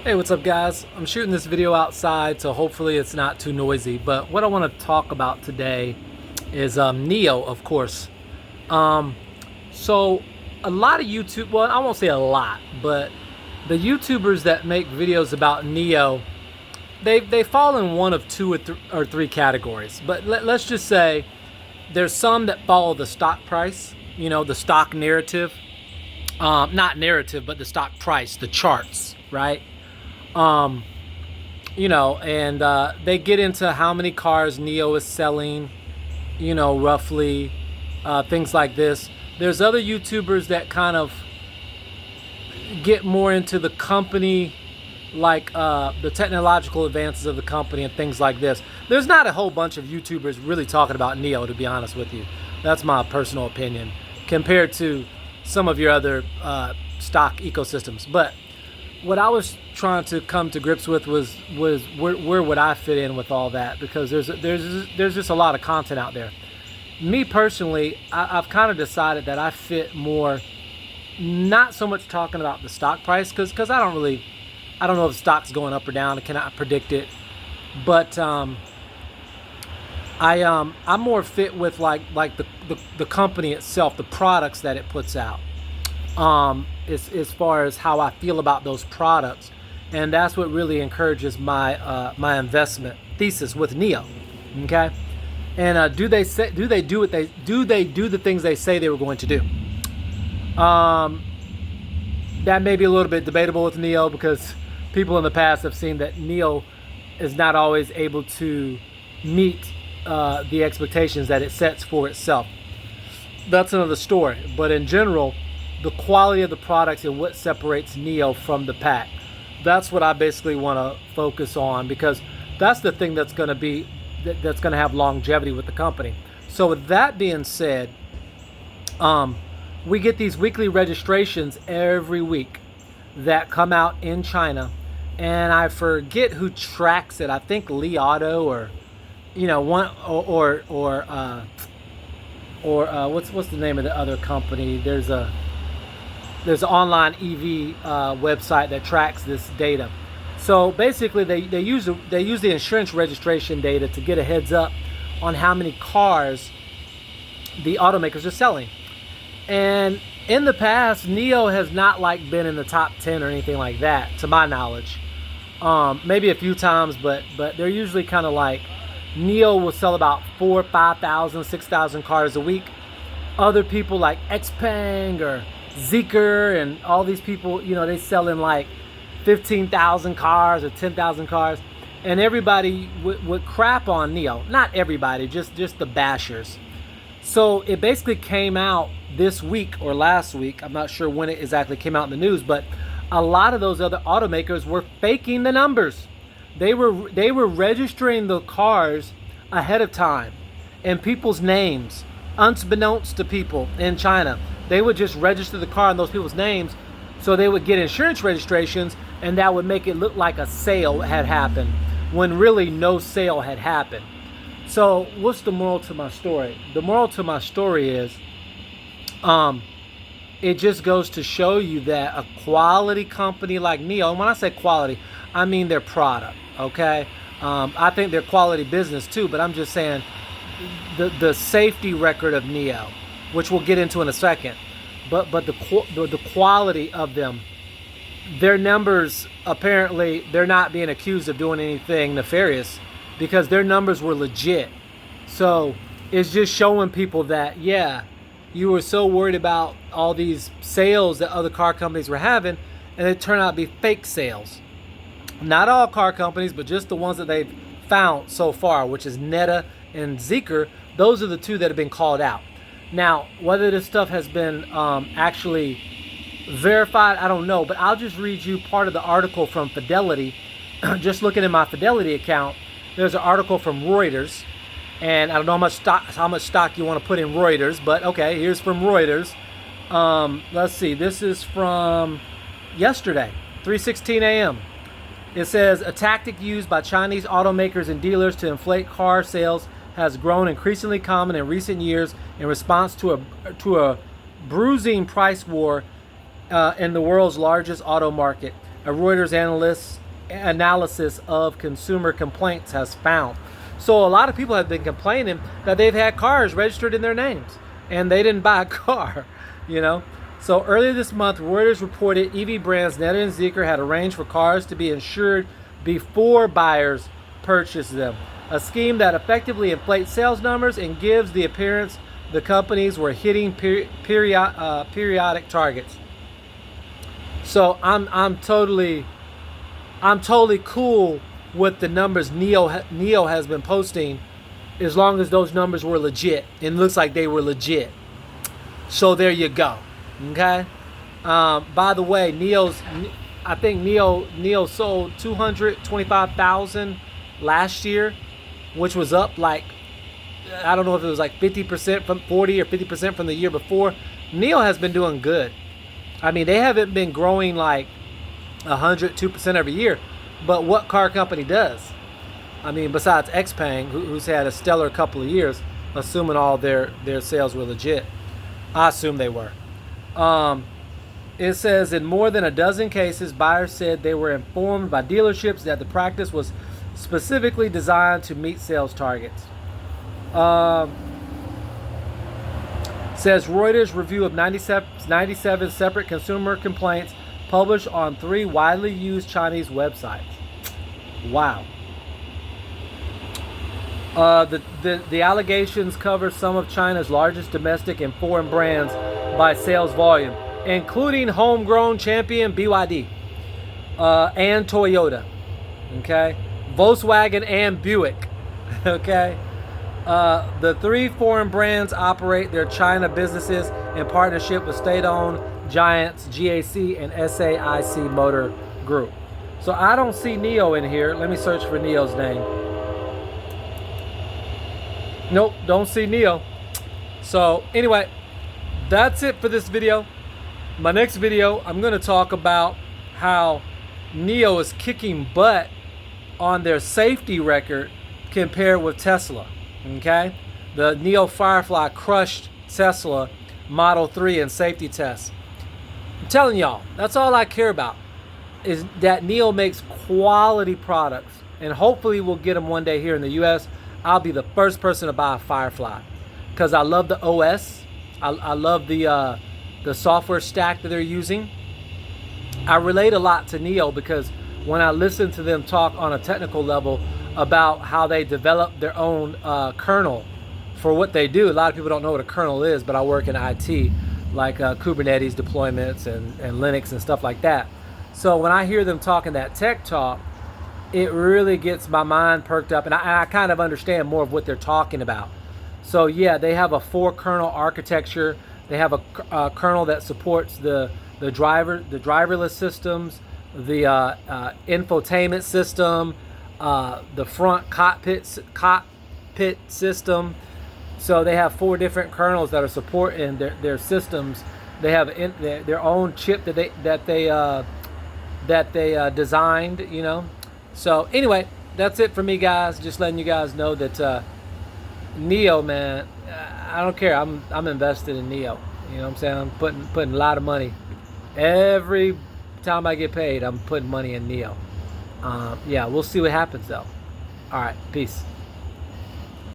Hey, what's up guys? I'm shooting this video outside, so hopefully it's not too noisy, but what I want to talk about today is Neo, of course. So a lot of YouTube, well, I won't say a lot, but the YouTubers that make videos about Neo, they fall in one of two or three categories. But let's just say there's some that follow the stock price, the stock narrative. Not narrative, but the stock price, the charts, right? And they get into how many cars Neo is selling, roughly, things like this. There's other YouTubers that kind of get more into the company, like the technological advances of the company and things like this. There's not a whole bunch of YouTubers really talking about Neo, to be honest with you. That's my personal opinion, compared to some of your other stock ecosystems. But what I was trying to come to grips with was where would I fit in with all that, because there's just a lot of content out there. Me personally, I've kind of decided that I fit more, not so much talking about the stock price, because I don't know if stock's going up or down. I cannot predict it, but I'm more fit with like the company itself, the products that it puts out. As far as how I feel about those products, and that's what really encourages my my investment thesis with Neo. Okay, and do they do the things they say they were going to do? That may be a little bit debatable with Neo, because people in the past have seen that Neo is not always able to meet the expectations that it sets for itself. That's another story. But in general, the quality of the products and what separates Neo from the pack, that's what I basically want to focus on, because that's the thing that's going to have longevity with the company. So with that being said, we get these weekly registrations every week that come out in China, and I forget who tracks it. I think Li Auto, or one, or what's the name of the other company? There's an online EV website that tracks this data. So basically, they use the insurance registration data to get a heads up on how many cars the automakers are selling. And in the past, Neo has not been in the top 10 or anything like that, to my knowledge. Maybe a few times, but they're usually kind of like, Neo will sell about 4,000, 5,000, 6,000 cars a week. Other people like Xpeng or Zeekr and all these people, they sell in like 15,000 cars or 10,000 cars, and everybody would crap on Neo. Not everybody, just the bashers. So it basically came out this week or last week. I'm not sure when it exactly came out in the news, but a lot of those other automakers were faking the numbers. They were registering the cars ahead of time in people's names, unbeknownst to people in China. They would just register the car in those people's names, so they would get insurance registrations, and that would make it look like a sale had happened, when really no sale had happened. So what's the moral to my story? The moral to my story is, it just goes to show you that a quality company like Neo, and when I say quality, I mean their product, okay? I think they're quality business too, but I'm just saying the safety record of Neo, which we'll get into in a second, but the quality of them, their numbers, apparently they're not being accused of doing anything nefarious, because their numbers were legit. So it's just showing people that, yeah, you were so worried about all these sales that other car companies were having, and it turned out to be fake sales. Not all car companies, but just the ones that they've found so far, which is Neta and Zeekr. Those are the two that have been called out. Now, whether this stuff has been actually verified, I don't know, but I'll just read you part of the article from Fidelity. Just looking at my Fidelity account, there's an article from Reuters, and I don't know how much stock you want to put in Reuters, but okay, here's from Reuters. Let's see, this is from yesterday, 3:16 a.m. It says, a tactic used by Chinese automakers and dealers to inflate car sales has grown increasingly common in recent years in response to a bruising price war in the world's largest auto market. a Reuters analysis of consumer complaints has found. So a lot of people have been complaining that they've had cars registered in their names and they didn't buy a car, you know. So earlier this month, Reuters reported EV brands Neta and Zeekr had arranged for cars to be insured before buyers purchase them, a scheme that effectively inflates sales numbers and gives the appearance the companies were hitting periodic targets. So I'm totally cool with the numbers Neo has been posting, as long as those numbers were legit. It looks like they were legit. So there you go. Okay. By the way, I think Neo sold 225,000 last year, which was up like, I don't know if it was like 50% from 40 or 50% from the year before. Neo has been doing good. I mean, they haven't been growing like 102% every year, but what car company does? I mean, besides Xpeng, who's had a stellar couple of years, assuming all their sales were legit. I assume they were. It says in more than a dozen cases, buyers said they were informed by dealerships that the practice was specifically designed to meet sales targets. Says Reuters review of 97 separate consumer complaints published on 3 widely used Chinese websites. Wow. The allegations cover some of China's largest domestic and foreign brands by sales volume, including homegrown champion BYD and Toyota, okay, Volkswagen and Buick, okay. The 3 foreign brands operate their China businesses in partnership with state-owned giants GAC and SAIC Motor Group. So I don't see Neo in here. Let me search for Neo's name. Nope, don't see Neo. So anyway, that's it for this video. My next video, I'm going to talk about how Neo is kicking butt on their safety record compared with Tesla. Okay, the Neo Firefly crushed Tesla Model 3 in safety tests. I'm telling y'all, that's all I care about, is that Neo makes quality products, and hopefully we'll get them one day here in the US. I'll be the first person to buy a Firefly because I love the OS. I love the software stack that they're using. I relate a lot to Neo because when I listen to them talk on a technical level about how they develop their own kernel for what they do. A lot of people don't know what a kernel is, but I work in IT, like Kubernetes deployments and Linux and stuff like that. So when I hear them talking that tech talk, it really gets my mind perked up, and I kind of understand more of what they're talking about. So yeah, they have a 4-kernel architecture. They have a kernel that supports the driverless systems, the infotainment system, the front cockpit system. So they have 4 different kernels that are supporting their systems. They have their own chip that they designed, you know. So anyway, that's it for me, guys. Just letting you guys know that Neo, man, I don't care. I'm invested in Neo. You know what I'm saying? I'm putting a lot of money. Every time I get paid, I'm putting money in Neo. Yeah, we'll see what happens though. All right, peace.